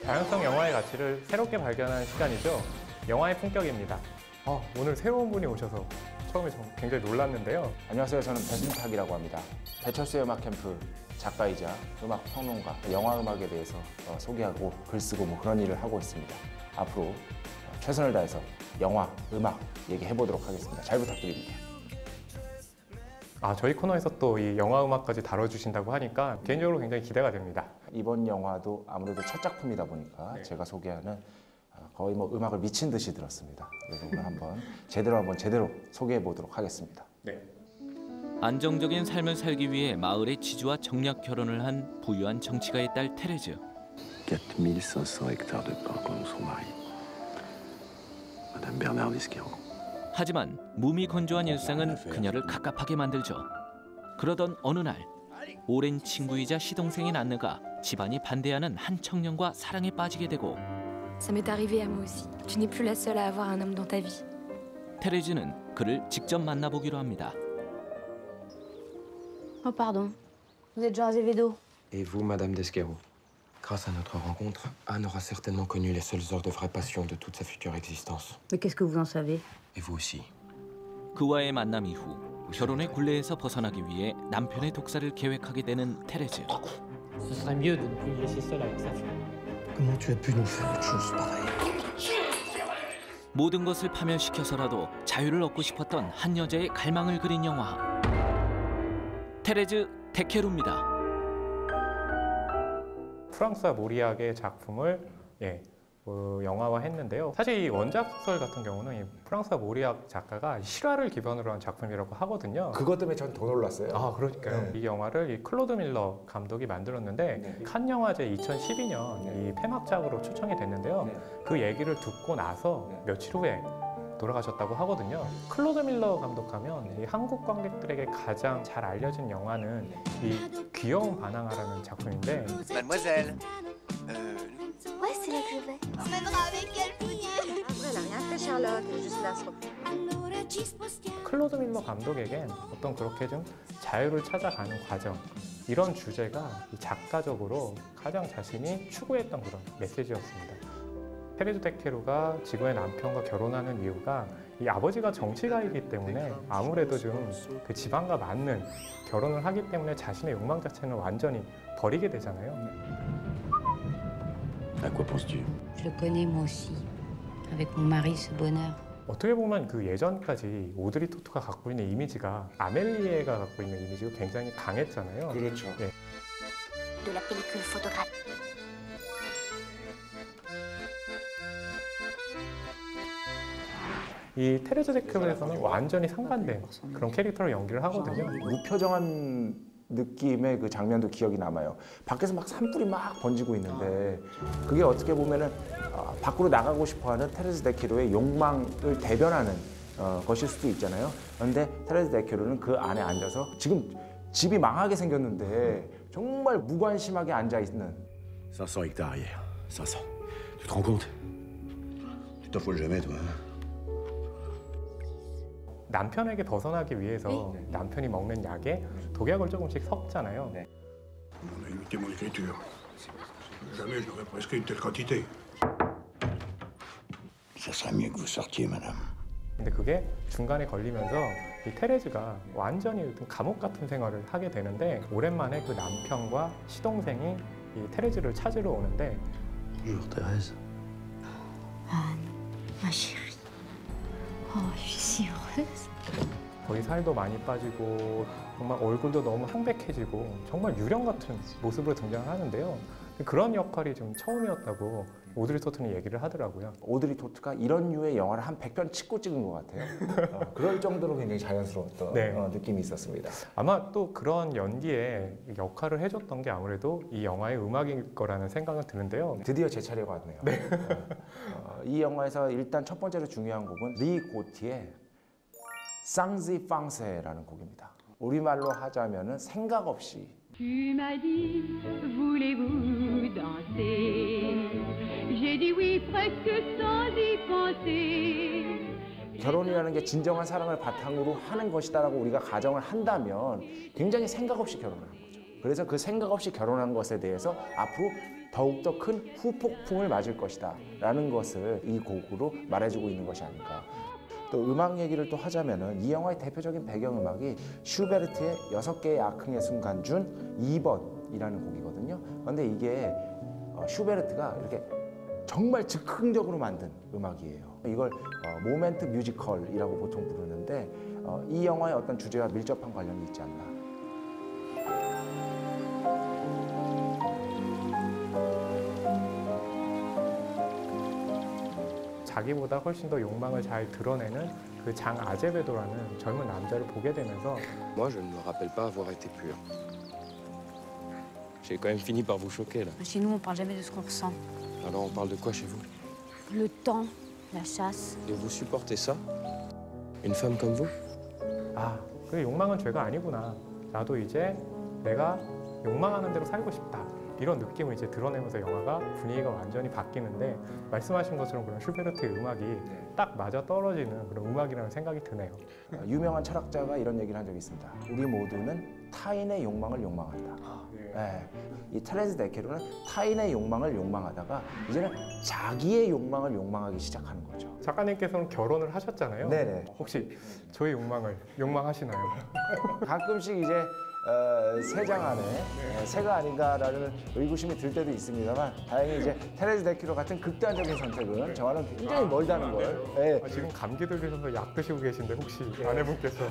다양성 영화의 가치를 새롭게 발견하는 시간이죠. 영화의 품격입니다. 오늘 새로운 분이 오셔서 처음에 굉장히 놀랐는데요. 안녕하세요. 저는 배순탁이라고 합니다. 배철수의 음악 캠프 작가이자 음악 평론가, 영화 음악에 대해서 소개하고 글 쓰고 그런 일을 하고 있습니다. 앞으로 최선을 다해서 영화, 음악 얘기해 보도록 하겠습니다. 잘 부탁드립니다. 저희 코너에서 또 이 영화 음악까지 다뤄주신다고 하니까 개인적으로 굉장히 기대가 됩니다. 이번 영화도 아무래도 첫 작품이다 보니까 제가 소개하는 거의 음악을 미친 듯이 들었습니다. 그래서 오늘 한번 제대로 소개해 보도록 하겠습니다. 네. 안정적인 삶을 살기 위해 마을의 지주와 정략 결혼을 한 부유한 정치가의 딸 테레즈. 4500 hectares de parc comme son mari. Madame Bernard Desqueraux. 하지만 몸이 건조한 일상은 그녀를 갑갑하게 만들죠. 그러던 어느 날 오랜 친구이자 시동생인 안느가 집안이 반대하는 한 청년과 사랑에 빠지게 되고 Ça m'est arrivé à moi aussi. Tu n'es plus la seule à avoir un homme dans ta vie. 테레즈는 그를 직접 만나보기로 합니다. Oh pardon. Vous êtes Jean Azevedo. Et vous, Madame Desqueraux? Grâce à notre rencontre, Anne aura certainement connu les seules heures de vraie passion de toute sa future existence. Mais qu'est-ce que vous en savez? Et vous aussi. 그와의 만남 이후 결혼의 굴레에서 벗어나기 위해 남편의 독살을 계획하게 되는 테레즈. Ce serait mieux de ne plus le laisser seul avec sa fille. Comment tu as pu nous faire une chose pareille? 모든 것을 파멸시켜서라도 자유를 얻고 싶었던 한 여자의 갈망을 그린 영화. 테레즈 데케루입니다. 프랑스와 모리악의 작품을 영화화했는데요. 사실 이 원작 소설 같은 경우는 이 프랑스와 모리악 작가가 실화를 기반으로 한 작품이라고 하거든요. 그것 때문에 전 더 놀랐어요. 그러니까요. 이 영화를 이 클로드 밀러 감독이 만들었는데 칸 영화제 2012년 이 폐막작으로 초청이 됐는데요. 그 얘기를 듣고 나서 며칠 후에 돌아가셨다고 하거든요. 클로드 밀러 감독하면 이 한국 관객들에게 가장 잘 알려진 영화는 이 귀여운 바나나라는 작품인데 Mademoiselle. Ouais, c'est là que je vais. Emmènera avec elle, Pouillet. Elle a rien fait, Charlotte. Elle est juste là, se 클로드 밀러 감독에겐 어떤 그렇게 좀 자유를 찾아가는 과정, 이런 주제가 이 작가적으로 가장 자신이 추구했던 그런 메시지였습니다. 테레즈 데케루가 지구의 남편과 결혼하는 이유가 이 아버지가 정치가이기 때문에 아무래도 좀 그 집안과 맞는 결혼을 하기 때문에 자신의 욕망 자체는 완전히 버리게 되잖아요. À quoi penses-tu? Je le connais, moi aussi. Avec mon mari, ce bonheur. 어떻게 보면 그 예전까지 오드리 토트가 갖고 있는 이미지가 아멜리에가 갖고 있는 이미지가 굉장히 강했잖아요. 그렇죠. 네. De la pellicule photographique. 이 테레즈 데케루에서는 완전히 상반된 그런 캐릭터로 연기를 하거든요. 무표정한 느낌의 그 장면도 기억이 남아요. 밖에서 막 산불이 막 번지고 있는데 그게 어떻게 보면은 밖으로 나가고 싶어하는 테레즈 데케루의 욕망을 대변하는 것일 수도 있잖아요. 그런데 테레즈 데케루는 그 안에 앉아서 지금 집이 망하게 생겼는데 정말 무관심하게 앉아 있는. 500 hectares hier. 500. Tu te rends compte? Tu t'affoles jamais, toi. 남편에게 벗어나기 위해서 남편이 먹는 약에 독약을 조금씩 섞잖아요. On a imité mon écriture. Jamais je n'aurais prescrit une telle quantité. Ça serait mieux que vous sortiez, madame. 근데 그게 중간에 걸리면서 이 테레즈가 완전히 어떤 감옥 같은 생활을 하게 되는데 오랜만에 그 남편과 시동생이 이 테레즈를 찾으러 오는데 Bonjour, Thérèse. Anne, ma chérie. Oh, je suis si heureuse. 거의 살도 많이 빠지고 정말 얼굴도 너무 황백해지고 정말 유령 같은 모습으로 등장을 하는데요. 그런 역할이 좀 처음이었다고 오드리 토트는 얘기를 하더라고요. 오드리 토트가 이런 류의 영화를 한 100편 찍고 찍은 것 같아요. 그럴 정도로 굉장히 자연스러웠던 느낌이 있었습니다. 아마 또 그런 연기에 역할을 해줬던 게 아무래도 이 영화의 음악일 거라는 생각은 드는데요. 드디어 제 차례가 왔네요. 이 영화에서 일단 첫 번째로 중요한 곡은 리 고티의 쌍지 팡세라는 곡입니다. 우리말로 하자면은 생각 없이. Tu m'as dit, voulez-vous danser? J'ai dit oui presque sans y penser. 결혼이라는 게 진정한 사랑을 바탕으로 하는 것이다라고 우리가 가정을 한다면 굉장히 생각 없이 결혼을 한 거죠. 그래서 그 생각 없이 결혼한 것에 대해서 앞으로 더욱더 큰 후폭풍을 맞을 것이다 라는 것을 이 곡으로 말해주고 있는 것이 아닌가. 또 음악 얘기를 또 하자면은 이 영화의 대표적인 배경음악이 슈베르트의 6개의 악흥의 순간 중 2번이라는 곡이거든요. 그런데 이게 슈베르트가 이렇게 정말 즉흥적으로 만든 음악이에요. 이걸 모멘트 뮤지컬이라고 보통 부르는데 이 영화의 어떤 주제와 밀접한 관련이 있지 않나. 자기보다 훨씬 더 욕망을 잘 드러내는 그 장 아제베도라는 젊은 남자를 보게 되면서 Moi, je ne me rappelle pas avoir été pur. J'ai quand même fini par vous choquer, là. Chez nous, on parle jamais de ce qu'on ressent. Alors, on parle de quoi chez vous? Le temps, la chasse. Et vous supportez ça? Une femme comme vous? 아, 그 욕망은 죄가 아니구나. 나도 이제 내가 욕망하는 대로 살고 싶다. 이런 느낌을 이제 드러내면서 영화가 분위기가 완전히 바뀌는데 말씀하신 것처럼 그런 슈베르트의 음악이 딱 맞아 떨어지는 그런 음악이라는 생각이 드네요. 유명한 철학자가 이런 얘기를 한 적이 있습니다. 우리 모두는 타인의 욕망을 욕망한다. 네. 이 테레즈 데케로는 타인의 욕망을 욕망하다가 이제는 자기의 욕망을 욕망하기 시작하는 거죠. 작가님께서는 결혼을 하셨잖아요. 네네. 혹시 저의 욕망을 욕망하시나요? 가끔씩 이제 새장 안에 새가 아닌가라는 의구심이 들 때도 있습니다만 다행히 이제 테레즈 데키로 같은 극단적인 선택은 저와는 굉장히 멀다는 걸. 네. 지금 감기 들리셔서 약 드시고 계신데 혹시 아내분께서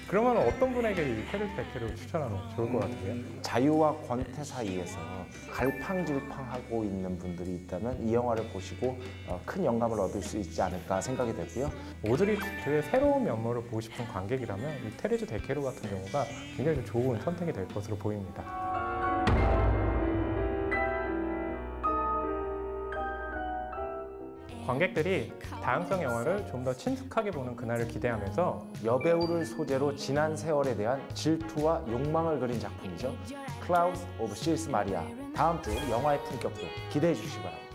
그러면 어떤 분에게 이 테레즈 데키를 추천하면 좋을 것 같으세요? 자유와 권태 사이에서 갈팡질팡하고 있는 분들이 있다면 이 영화를 보시고 큰 영감을 얻을 수 있지 않을까 생각이 되고요. 오드리 히트의 새로운 면모를 보고 싶은 관객이라면 이 테레즈 데케로 같은 경우가 굉장히 좀 좋은 선택이 될 것으로 보입니다. 관객들이 다양성 영화를 좀 더 친숙하게 보는 그날을 기대하면서 여배우를 소재로 지난 세월에 대한 질투와 욕망을 그린 작품이죠. 클라우스 오브 실스 마리아. 다음 주 영화의 품격도 기대해 주시기 바랍니다.